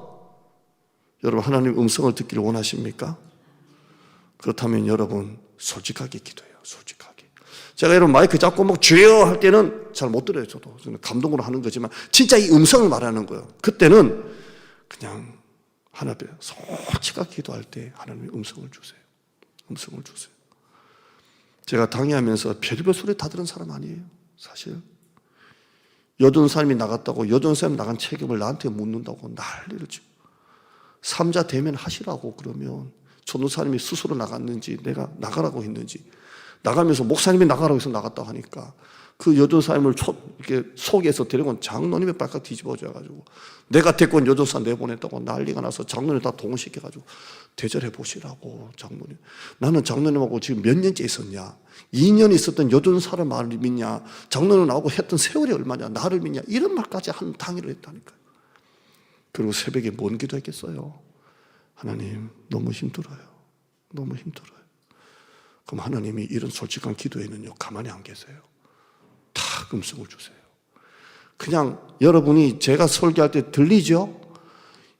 여러분 하나님의 음성을 듣기를 원하십니까? 그렇다면 여러분 솔직하게 기도해요. 솔직하게. 제가 여러분 마이크 잡고 막 주여 할 때는 잘 못 들어요. 저도 감동으로 하는 거지만 진짜 이 음성을 말하는 거예요. 그때는 그냥 하나님 앞에 솔직하게 기도할 때 하나님의 음성을 주세요. 음성을 주세요. 제가 당회하면서 별별 소리 다 들은 사람 아니에요, 사실. 여전사님이 나갔다고 여전사님 나간 책임을 나한테 묻는다고 난리를 치고, 삼자 대면 하시라고 그러면 전도사님이 스스로 나갔는지 내가 나가라고 했는지, 나가면서 목사님이 나가라고 해서 나갔다고 하니까 그 여전사님을 이렇게 속에서 데려온 장로님이 발칵 뒤집어져가지고 내가 데리고 여전사 내보냈다고 난리가 나서 장로님 다 동원시켜가지고 대절해 보시라고. 장로님, 나는 장로님하고 지금 몇 년째 있었냐, 2년 있었던 여전사를 말을 믿냐, 장로님 나하고 했던 세월이 얼마냐, 나를 믿냐, 이런 말까지 한 당일을 했다니까요. 그리고 새벽에 뭔 기도했겠어요? 하나님, 너무 힘들어요, 너무 힘들어요. 그럼 하나님이 이런 솔직한 기도에는요 가만히 안 계세요. 다 음성을 주세요. 그냥 여러분이 제가 설교할 때 들리죠?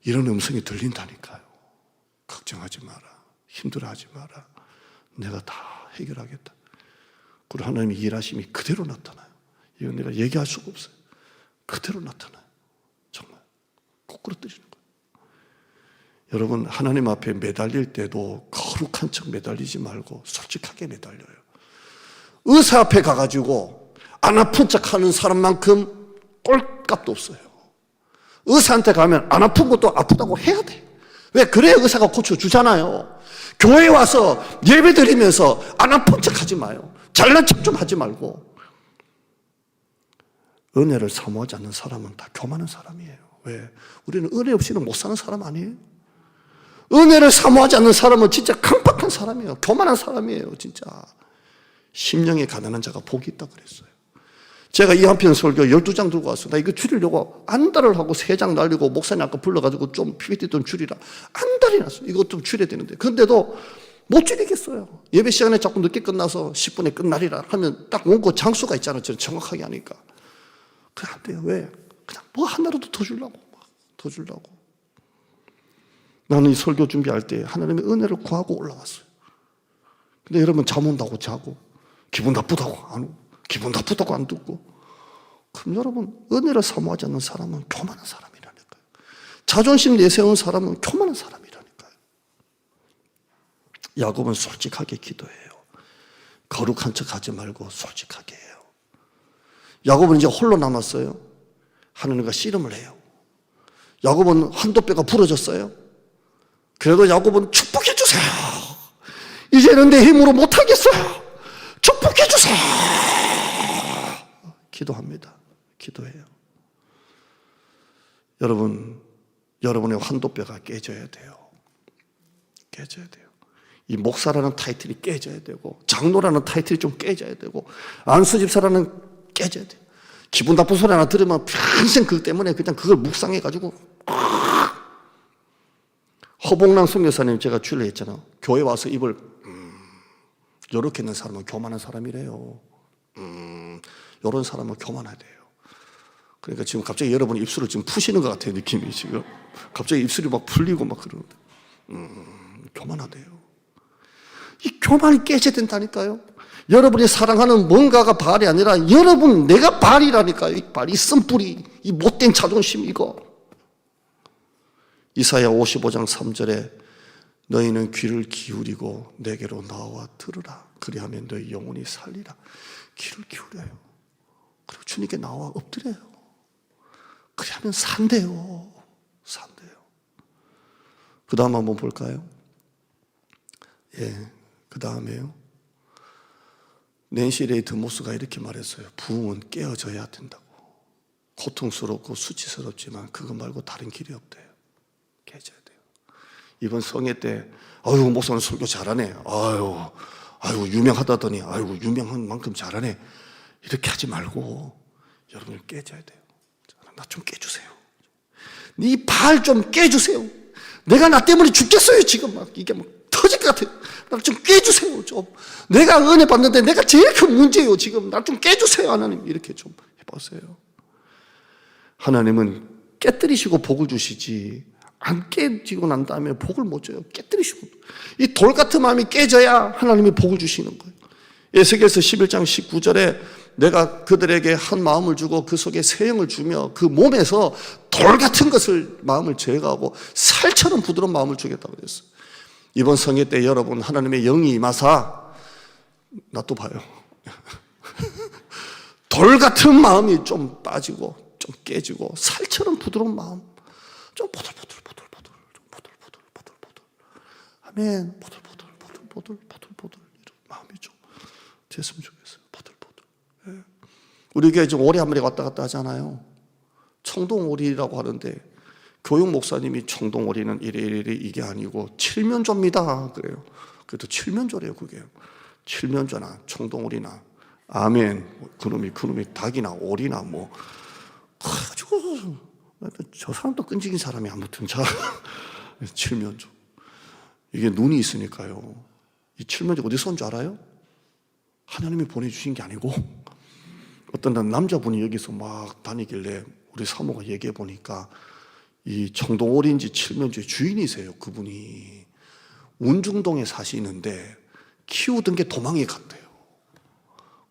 이런 음성이 들린다니까요. 걱정하지 마라, 힘들어하지 마라, 내가 다 해결하겠다. 그리고 하나님의 일하심이 그대로 나타나요. 이건 내가 얘기할 수가 없어요. 그대로 나타나요. 정말 꼬꾸라뜨리는 거예요. 여러분, 하나님 앞에 매달릴 때도 거룩한 척 매달리지 말고 솔직하게 매달려요. 의사 앞에 가가지고 안 아픈 척 하는 사람만큼 꼴값도 없어요. 의사한테 가면 안 아픈 것도 아프다고 해야 돼. 왜? 그래야 의사가 고쳐주잖아요. 교회에 와서 예배 드리면서 안 아픈 척 하지 마요. 잘난 척 좀 하지 말고. 은혜를 사모하지 않는 사람은 다 교만한 사람이에요. 왜? 우리는 은혜 없이는 못 사는 사람 아니에요? 은혜를 사모하지 않는 사람은 진짜 강박한 사람이에요. 교만한 사람이에요, 진짜. 심령에 가난한 자가 복이 있다 그랬어요. 제가 이 한 편 설교 12장 들고 왔어요. 나 이거 줄이려고 안달을 하고 3장 날리고 목사님 아까 불러가지고 좀 PPT 좀 줄이라 안달이 났어요. 이것 좀 줄여야 되는데. 근데도 못 줄이겠어요. 예배 시간에 자꾸 늦게 끝나서 10분에 끝나리라 하면 딱 원고 장수가 있잖아요. 저는 정확하게 하니까. 그래 안 돼요. 왜? 그냥 뭐 하나라도 더 주려고. 더 주려고. 나는 이 설교 준비할 때 하나님의 은혜를 구하고 올라왔어요. 근데 여러분 잠 온다고 자고 기분 나쁘다고 안 오고 기분 나쁘다고 안 듣고, 그럼 여러분 은혜를 사모하지 않는 사람은 교만한 사람이라니까요. 자존심 내세운 사람은 교만한 사람이라니까요. 야곱은 솔직하게 기도해요. 거룩한 척 하지 말고 솔직하게 해요. 야곱은 이제 홀로 남았어요. 하나님과 씨름을 해요. 야곱은 한도 뼈가 부러졌어요. 그래도 야곱은 축복해 주세요. 이제는 내 힘으로 못하겠어요. 축복해 주세요. 기도합니다. 기도해요. 여러분, 여러분의 환도뼈가 깨져야 돼요. 깨져야 돼요. 이 목사라는 타이틀이 깨져야 되고, 장로라는 타이틀이 좀 깨져야 되고, 안수집사라는 깨져야 돼요. 기분 나쁜 소리 하나 들으면 평생 그것 때문에 그냥 그걸 묵상해가지고, 허봉남 선교사님 제가 주일에 했잖아요. 교회 와서 입을 요렇게 있는 사람은 교만한 사람이래요. 요런 사람은 교만하대요. 그러니까 지금 갑자기 여러분이 입술을 지금 푸시는 것 같아요. 느낌이 지금 갑자기 입술이 막 풀리고 막 그러는데 교만하대요. 이 교만이 깨져야 된다니까요. 여러분이 사랑하는 뭔가가 발이 아니라 여러분 내가 발이라니까요. 이 발, 이 쓴뿌리, 이 못된 자존심 이거. 이사야 55장 3절에 너희는 귀를 기울이고 내게로 나와 들으라. 그리하면 너희 영혼이 살리라. 귀를 기울여요. 그리고 주님께 나와 엎드려요. 그리하면 산대요. 산대요. 그 다음 한번 볼까요? 예, 그 다음에요. 낸시 레이 드모스가 이렇게 말했어요. 부흥은 깨어져야 된다고. 고통스럽고 수치스럽지만 그거 말고 다른 길이 없대요. 깨져야 돼요. 이번 성회 때 아유 목사님 설교 잘하네. 아유 유명하다더니 아유 유명한 만큼 잘하네. 이렇게 하지 말고 여러분 깨져야 돼요. 나 좀 깨주세요. 네 발 좀 깨주세요. 내가 나 때문에 죽겠어요. 지금 막 이게 막 터질 것 같아요. 나 좀 깨주세요. 좀 내가 은혜 받는데 내가 제일 큰 문제예요. 지금 나 좀 깨주세요. 하나님 이렇게 좀 해보세요. 하나님은 깨뜨리시고 복을 주시지 안 깨지고 난 다음에 복을 못 줘요. 깨뜨리시고 이 돌 같은 마음이 깨져야 하나님이 복을 주시는 거예요. 에스겔서 11장 19절에 내가 그들에게 한 마음을 주고 그 속에 새 영을 주며 그 몸에서 돌 같은 것을 마음을 제거하고 살처럼 부드러운 마음을 주겠다고 그랬어요. 이번 성회 때 여러분 하나님의 영이 임하사 나 또 봐요. 돌 같은 마음이 좀 빠지고 좀 깨지고 살처럼 부드러운 마음, 좀 보들보들 아멘. 보들보들 이런 마음이 좀 됐으면 좋겠어요. 보들보들. 예. 우리 교회 지금 오리 한 마리 왔다 갔다 하잖아요. 청동오리라고 하는데 교육 목사님이 청동오리는 이래 이게 아니고 칠면조입니다 그래요. 그래도 칠면조래요. 그게 칠면조나 청동오리나 아멘. 그놈이 닭이나 오리나 뭐 가지고 저 사람도 끈질긴 사람이 아무튼 자 칠면조. 이게 눈이 있으니까요. 이 칠면조 어디서 온 줄 알아요? 하나님이 보내주신 게 아니고 어떤 남자분이 여기서 막 다니길래 우리 사모가 얘기해 보니까 이 청동오리인지 칠면조의 주인이세요. 그분이 운중동에 사시는데 키우던 게 도망이 갔대요.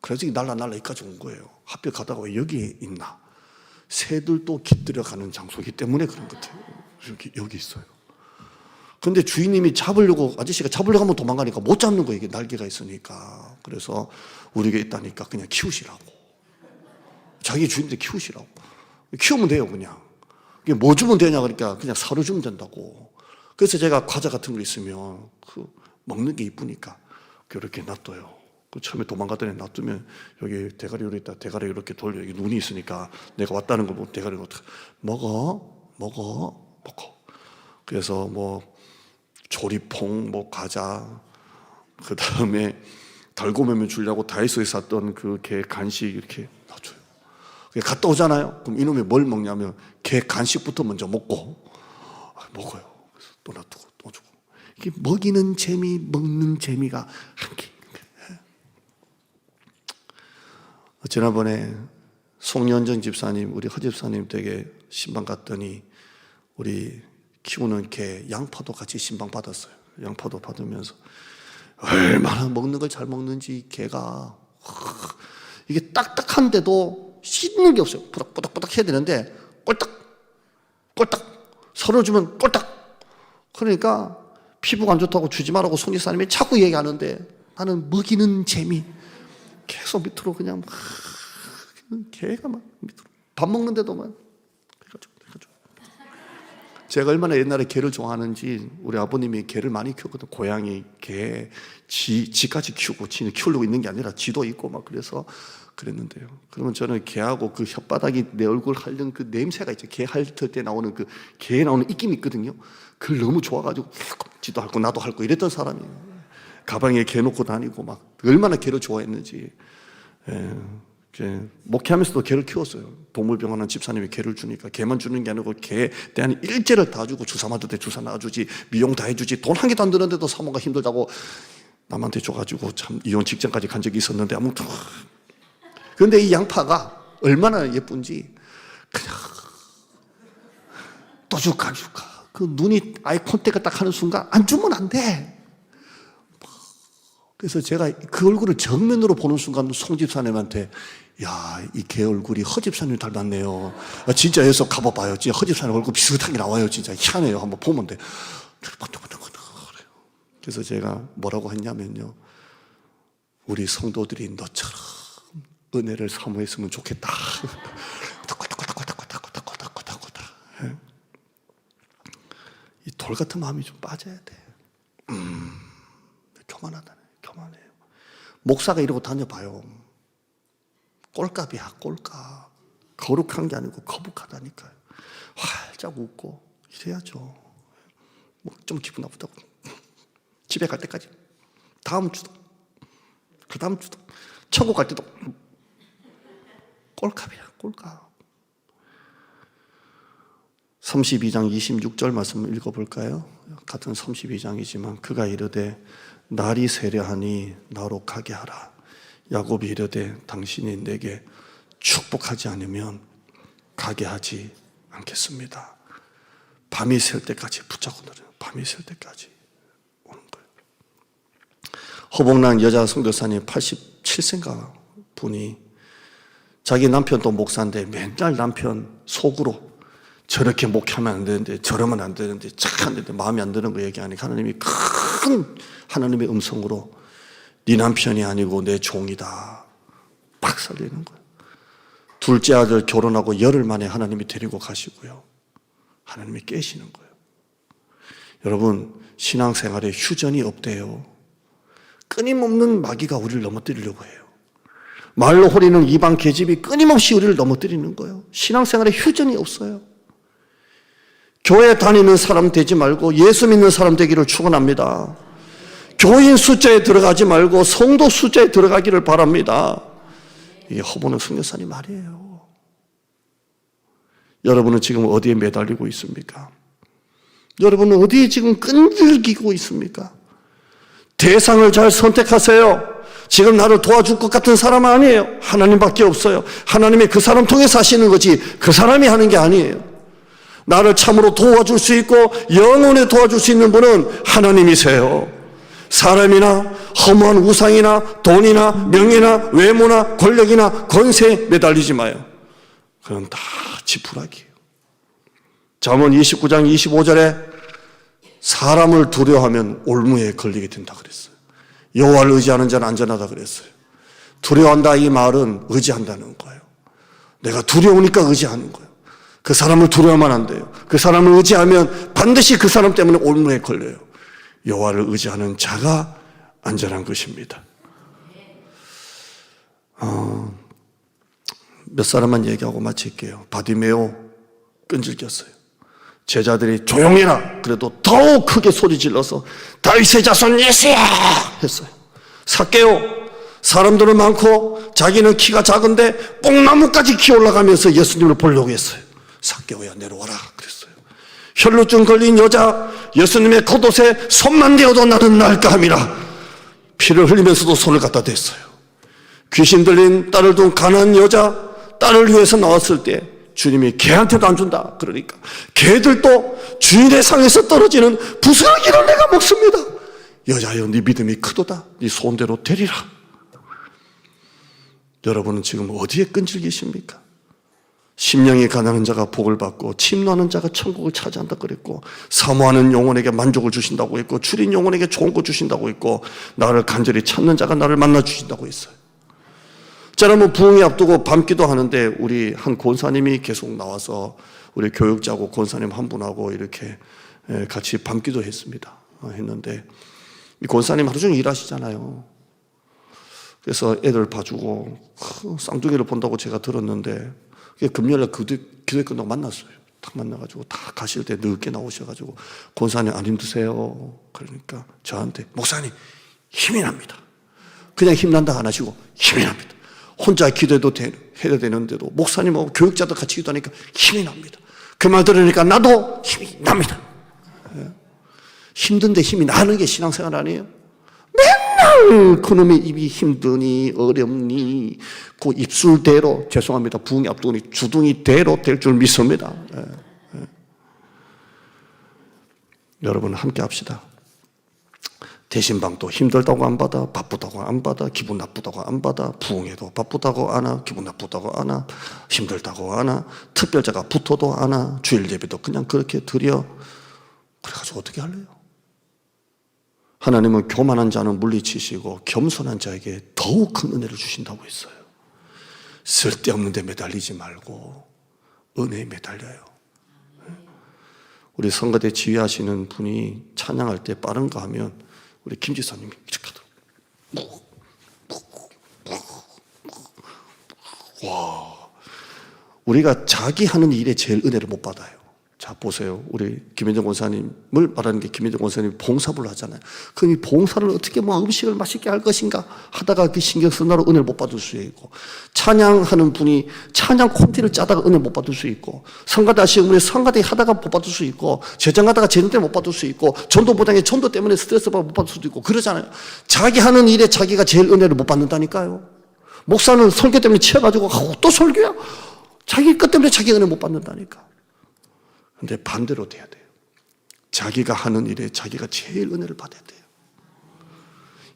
그래서 날라 여기까지 온 거예요. 하필 가다가 왜 여기에 있나? 새들도 깃들여 가는 장소이기 때문에 그런 것 같아요. 여기 있어요. 근데 주인님이 아저씨가 잡으려고 하면 도망가니까 못 잡는 거예요. 이게 날개가 있으니까. 그래서 우리가 있다니까 그냥 키우시라고. 자기 주인들 키우시라고. 키우면 돼요, 그냥. 이게 뭐 주면 되냐 그러니까 그냥 사료 주면 된다고. 그래서 제가 과자 같은 거 있으면 먹는 게 이쁘니까 그렇게 놔둬요. 처음에 도망가더니 놔두면 여기 대가리 이렇게 있다. 대가리 이렇게 돌려. 여기 눈이 있으니까 내가 왔다는 걸 보고 대가리를 어떻게 먹어. 그래서 뭐 조리퐁, 뭐 과자, 그 다음에 달고메면 주려고 다이소에 샀던 그 개 간식 이렇게 놔줘요. 갔다 오잖아요. 그럼 이놈이 뭘 먹냐면 개 간식부터 먼저 먹어요. 그래서 또 놔두고 또 주고. 이게 먹이는 재미, 먹는 재미가 한계. 지난번에 송년정 집사님, 우리 허 집사님 댁에 신방 갔더니 우리 키우는 개 양파도 같이 신방 받았어요. 양파도 받으면서 얼마나 먹는 걸 잘 먹는지 개가 이게 딱딱한데도 씹는 게 없어요. 뿌닥뿌닥 해야 되는데 꼴딱 서로 주면 꼴딱. 그러니까 피부가 안 좋다고 주지 말라고 송 집사님이 자꾸 얘기하는데 나는 먹이는 재미 계속 밑으로 그냥 개가 막 밑으로 밥 먹는데도 막 해가지고. 제가 얼마나 옛날에 개를 좋아하는지 우리 아버님이 개를 많이 키웠거든. 고양이, 개, 지까지 키우고 지는 키우려고 있는 게 아니라 지도 있고 막 그래서 그랬는데요. 그러면 저는 개하고 그 혓바닥이 내 얼굴 핥는 그 냄새가 있죠. 개 핥을 때 나오는 그 개에 나오는 입김이 있거든요. 그걸 너무 좋아가지고 지도 핥고 나도 핥고 이랬던 사람이에요. 가방에 개 놓고 다니고 막 얼마나 개를 좋아했는지. 목회하면서도 개를 키웠어요. 동물병원은 집사님이 개를 주니까 개만 주는 게 아니고 개에 대한 일제를 다 주고 주사 맞을 때 주사 놔주지, 미용 다 해주지. 돈 한 개도 안 드는데도 사모가 힘들다고 남한테 줘가지고 참 이혼 직전까지 간 적이 있었는데 아무튼. 그런데 이 양파가 얼마나 예쁜지 그냥 또 줄까 그 눈이 아이 콘택을 딱 하는 순간 안 주면 안 돼. 그래서 제가 그 얼굴을 정면으로 보는 순간 송 집사님한테 야, 이 개 얼굴이 허 집사님 닮았네요. 진짜 여기서 가봐봐요. 진짜 허 집사님 얼굴 비슷하게 나와요. 진짜 희한해요. 한번 보면 돼. 그래서 제가 뭐라고 했냐면요. 우리 성도들이 너처럼 은혜를 사모했으면 좋겠다. 이 돌 같은 마음이 좀 빠져야 돼. 교만하다네. 교만해요. 목사가 이러고 다녀봐요. 꼴값이야, 꼴값. 거룩한 게 아니고 거북하다니까요. 활짝 웃고 이래야죠. 뭐 좀 기분 나쁘다고. 집에 갈 때까지. 다음 주도. 그 다음 주도. 천국 갈 때도. 꼴값이야, 꼴값. 32장 26절 말씀 읽어볼까요? 같은 32장이지만 그가 이르되 날이 세려하니 나로 가게 하라. 야곱이 이르되 당신이 내게 축복하지 않으면 가게 하지 않겠습니다. 밤이 셀 때까지 붙잡고 늘어요. 밤이 셀 때까지 오는 거예요. 허복난 여자 선교사님 87세인가 분이 자기 남편도 목사인데 맨날 남편 속으로 저렇게 목회하면 안 되는데 저러면 안 되는데 착한데 마음에 안 드는 거 얘기하니까 하나님이 큰 하나님의 음성으로 네 남편이 아니고 내 종이다. 박살내는 거예요. 둘째 아들 결혼하고 열흘 만에 하나님이 데리고 가시고요. 하나님이 깨시는 거예요. 여러분, 신앙생활에 휴전이 없대요. 끊임없는 마귀가 우리를 넘어뜨리려고 해요. 말로 호리는 이방 계집이 끊임없이 우리를 넘어뜨리는 거예요. 신앙생활에 휴전이 없어요. 교회 다니는 사람 되지 말고 예수 믿는 사람 되기를 축원합니다. 교인 숫자에 들어가지 말고 성도 숫자에 들어가기를 바랍니다. 이게 허보는 선교사님 말이에요. 여러분은 지금 어디에 매달리고 있습니까? 여러분은 어디에 지금 끈질기고 있습니까? 대상을 잘 선택하세요. 지금 나를 도와줄 것 같은 사람은 아니에요. 하나님밖에 없어요. 하나님이 그 사람 통해서 하시는 거지 그 사람이 하는 게 아니에요. 나를 참으로 도와줄 수 있고 영원히 도와줄 수 있는 분은 하나님이세요. 사람이나 허무한 우상이나 돈이나 명예나 외모나 권력이나 권세에 매달리지 마요. 그건 다 지푸라기예요. 잠언 29장 25절에 사람을 두려워하면 올무에 걸리게 된다 그랬어요. 여호와를 의지하는 자는 안전하다 그랬어요. 두려워한다 이 말은 의지한다는 거예요. 내가 두려우니까 의지하는 거예요. 그 사람을 두려워하면 안 돼요. 그 사람을 의지하면 반드시 그 사람 때문에 올무에 걸려요. 여호와를 의지하는 자가 안전한 것입니다. 몇 사람만 얘기하고 마칠게요. 바디메오 끈질겼어요. 제자들이 조용해라 그래도 더욱 크게 소리 질러서 다윗의 자손 예수야 했어요. 삭개오 사람들은 많고 자기는 키가 작은데 뽕나무까지 기어 올라가면서 예수님을 보려고 했어요. 삭개오야 내려와라 그랬어요. 혈루증 걸린 여자 예수님의 겉옷에 손만 대어도 나는 날까 함이라 피를 흘리면서도 손을 갖다 댔어요. 귀신 들린 딸을 둔 가난한 여자 딸을 위해서 나왔을 때 주님이 개한테도 안 준다 그러니까 개들도 주인의 상에서 떨어지는 부스러기를 내가 먹습니다. 여자여 네 믿음이 크도다. 네 소원대로 되리라. 여러분은 지금 어디에 끈질기십니까? 심령이 가난한 자가 복을 받고 침노하는 자가 천국을 차지한다 그랬고 사모하는 영혼에게 만족을 주신다고 했고 줄인 영혼에게 좋은 거 주신다고 했고 나를 간절히 찾는 자가 나를 만나 주신다고 했어요. 저는 부흥회 앞두고 밤기도 하는데 우리 한 권사님이 계속 나와서 우리 교육자고 권사님 한 분하고 이렇게 같이 밤기도 했습니다. 했는데 이 권사님 하루 종일 일하시잖아요. 그래서 애들 봐주고 쌍둥이를 본다고 제가 들었는데 금요일날 기도회 끝나고 만났어요. 딱 만나가지고 다 가실 때 늦게 나오셔가지고 권사님 안 힘드세요? 그러니까 저한테 목사님 힘이 납니다. 그냥 힘난다 안 하시고 힘이 납니다. 혼자 기도해도 해야 되는데도 목사님하고 교육자도 같이 기도하니까 힘이 납니다. 그 말 들으니까 나도 힘이 납니다. 힘든데 힘이 나는 게 신앙생활 아니에요? 맨날 그놈의 입이 힘드니 어렵니 그 입술대로 죄송합니다. 부흥이 앞두니 주둥이대로 될 줄 믿습니다. 여러분 함께 합시다. 대신방도 힘들다고 안 받아, 바쁘다고 안 받아, 기분 나쁘다고 안 받아, 부흥회도 바쁘다고 안 와, 기분 나쁘다고 안 와, 힘들다고 안 와, 특별자가 붙어도 안 와, 주일 예배도 그냥 그렇게 드려. 그래가지고 어떻게 할래요? 하나님은 교만한 자는 물리치시고 겸손한 자에게 더욱 큰 은혜를 주신다고 했어요. 쓸데없는 데 매달리지 말고 은혜에 매달려요. 우리 성가대 지휘하시는 분이 찬양할 때 빠른가 하면 우리 김 지사님이 이렇게 하더라고요. 와, 우리가 자기 하는 일에 제일 은혜를 못 받아요. 자, 보세요. 우리 김현정 권사님을 말하는 게 김현정 권사님이 봉사부를 하잖아요. 그럼 이 봉사를 어떻게 음식을 맛있게 할 것인가 하다가 그 신경 쓰느라로 은혜를 못 받을 수 있고, 찬양하는 분이 찬양 콘티를 짜다가 은혜를 못 받을 수 있고, 성가대 하시는 분이 성가대 하다가 못 받을 수 있고, 재정하다가 재정 때문에 못 받을 수 있고, 전도부당에 전도 때문에 스트레스 받아 못 받을 수도 있고, 그러잖아요. 자기 하는 일에 자기가 제일 은혜를 못 받는다니까요. 목사는 설교 때문에 치여가지고 또 설교야? 자기 것 때문에 자기 은혜 못 받는다니까. 근데 반대로 돼야 돼요. 자기가 하는 일에 자기가 제일 은혜를 받아야 돼요.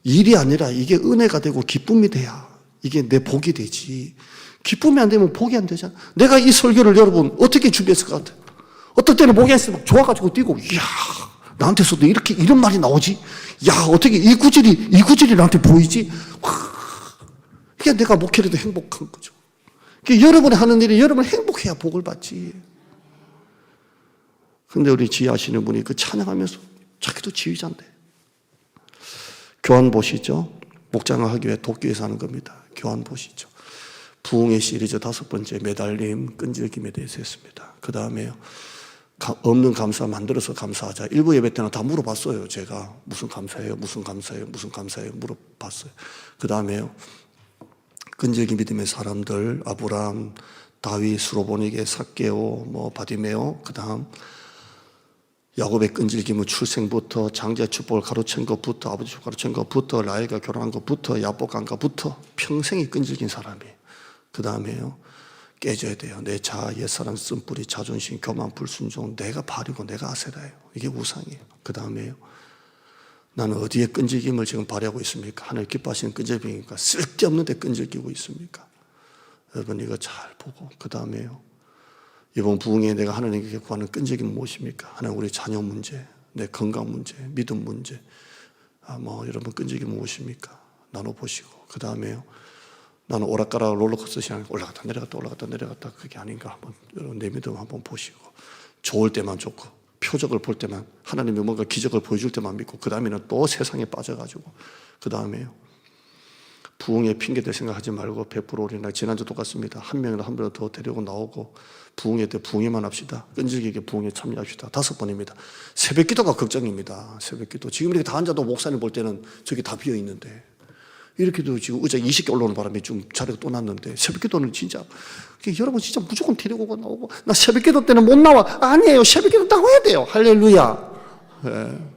일이 아니라 이게 은혜가 되고 기쁨이 돼야 이게 내 복이 되지. 기쁨이 안 되면 복이 안 되잖아. 내가 이 설교를 여러분 어떻게 준비했을 것 같아요? 어떨 때는 목이 막 좋아가지고 뛰고 이야 나한테서도 이렇게 이런 말이 나오지? 야, 어떻게 이 구절이 나한테 보이지? 이게 내가 목회라도 행복한 거죠. 여러분이 하는 일이 여러분 행복해야 복을 받지. 근데 우리 지휘하시는 분이 그 찬양하면서 자기도 지휘자인데. 교환 보시죠. 목장을 하기 위해 도쿄에서 하는 겁니다. 교환 보시죠. 부흥의 시리즈 5번째 매달림, 끈질김에 대해서 했습니다. 그 다음에요. 없는 감사 만들어서 감사하자. 일부 예배 때는 다 물어봤어요. 제가 무슨 감사해요, 무슨 감사해요, 무슨 감사해요 물어봤어요. 그 다음에요. 끈질기 믿음의 사람들, 아브람, 다윗, 수로보니게, 삭개오, 바디메오, 그 다음 야곱의 끈질김은 출생부터 장자의 축복을 가로챈 것부터 아버지 축복을 가로챈 것부터 라헬과 결혼한 것부터 야복 간 것부터 평생이 끈질긴 사람이에요. 그 다음에요. 깨져야 돼요. 내 자아, 옛사람, 쓴뿌리, 자존심, 교만, 불순종, 내가 발이고 내가 아세라예요. 이게 우상이에요. 그 다음에요. 나는 어디에 끈질김을 지금 발휘하고 있습니까? 하늘 기뻐하시는 끈질김입니까? 쓸데없는 데 끈질기고 있습니까? 여러분 이거 잘 보고 그 다음에요. 이번 부흥에 내가 하나님께 구하는 끈질김은 무엇입니까? 하나님 우리 자녀 문제, 내 건강 문제, 믿음 문제. 여러분 끈질김은 무엇입니까? 나눠보시고 그 다음에요. 나는 오락가락 롤러코스터 시장 올라갔다 내려갔다 그게 아닌가 한번 여러분 내 믿음 한번 보시고 좋을 때만 좋고 표적을 볼 때만 하나님이 뭔가 기적을 보여줄 때만 믿고 그 다음에는 또 세상에 빠져가지고 그 다음에요. 부흥에 핑계댈 생각하지 말고 100% 우리나 지난주 똑같습니다. 한 명이나 한 명 더 데리고 나오고 부흥회 때 부흥회만 합시다. 끈질기게 부흥에 참여합시다. 5번입니다. 새벽기도가 걱정입니다. 새벽기도 지금 이렇게 다 앉아도 목사님 볼 때는 저기 다 비어 있는데 이렇게도 지금 의자 20개 올라오는 바람에 좀 자리가 또 났는데 새벽기도는 진짜 여러분 진짜 무조건 데리고 나오고 나 새벽기도 때는 못 나와. 아니에요. 새벽기도 나와야 돼요. 할렐루야. 그냥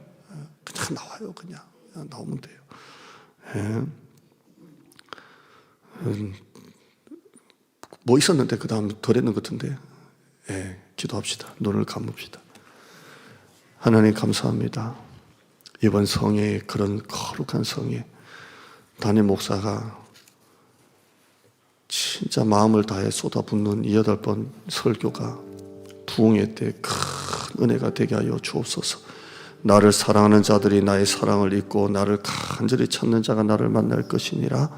나와요. 그냥 나오면 돼요. 뭐 있었는데 그 다음 덜 했는 것 같은데 기도합시다. 눈을 감읍시다. 하나님 감사합니다. 이번 성회에 그런 거룩한 성회 담임 목사가 진짜 마음을 다해 쏟아붓는 8번 설교가 부흥회 때 큰 은혜가 되게 하여 주옵소서. 나를 사랑하는 자들이 나의 사랑을 잊고 나를 간절히 찾는 자가 나를 만날 것이니라.